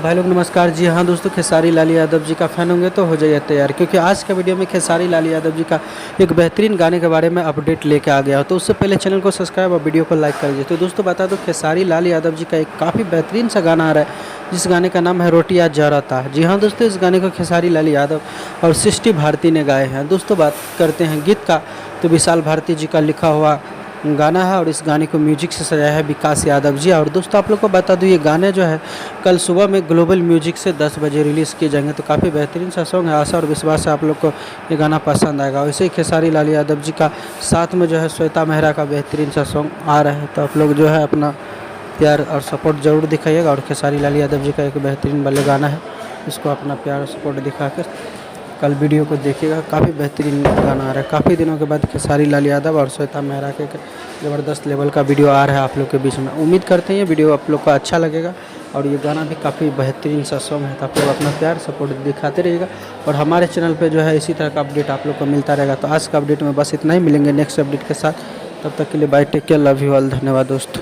तो भाई लोग नमस्कार। जी हाँ दोस्तों, खेसारी लाल यादव जी का फ़ैन होंगे तो हो जाइए तैयार, क्योंकि आज का वीडियो में खेसारी लाल यादव जी का एक बेहतरीन गाने के बारे में अपडेट लेके आ गया हो। तो उससे पहले चैनल को सब्सक्राइब और वीडियो को लाइक कर दीजिए। तो दोस्तों बता दो, खेसारी लाल यादव जी का एक काफ़ी बेहतरीन सा गाना आ रहा है, जिस गाने का नाम है रोटी आज जा रहा था। जी हाँ दोस्तों, इस गाने को खेसारी लाल यादव और सृष्टि भारती ने गाए हैं। दोस्तों बात करते हैं गीत का, तो विशाल भारती जी का लिखा हुआ गाना है और इस गाने को म्यूजिक से सजाया है विकास यादव जी। और दोस्तों आप लोग को बता दूं, ये गाने जो है कल सुबह में ग्लोबल म्यूजिक से 10 बजे रिलीज़ किए जाएंगे। तो काफ़ी बेहतरीन सा सॉन्ग है। आशा और विश्वास है आप लोग को ये गाना पसंद आएगा। वैसे ही खेसारी लाल यादव जी का साथ में जो है श्वेता मेहरा का बेहतरीन सा सॉन्ग आ रहा है। तो आप लोग जो है अपना प्यार और सपोर्ट ज़रूर दिखाइएगा। और खेसारी लाल यादव जी का एक बेहतरीन वाले गाना है, इसको अपना प्यार और सपोर्ट दिखाकर कल वीडियो को देखिएगा। काफ़ी बेहतरीन गाना आ रहा है। काफ़ी दिनों के बाद खेसारी लाल यादव और श्वेता मेहरा के ज़बरदस्त लेवल का वीडियो आ रहा है आप लोग के बीच में। उम्मीद करते हैं ये वीडियो आप लोग को अच्छा लगेगा और ये गाना भी काफ़ी बेहतरीन सा सॉन्ग है। तो आप लोग अपना प्यार सपोर्ट दिखाते रहिएगा और हमारे चैनल पे जो है इसी तरह का अपडेट आप लोग को मिलता रहेगा। तो आज का अपडेट में बस इतना ही, मिलेंगे नेक्स्ट अपडेट के साथ। तब तक के लिए bye, take care, love you all, धन्यवाद दोस्तों।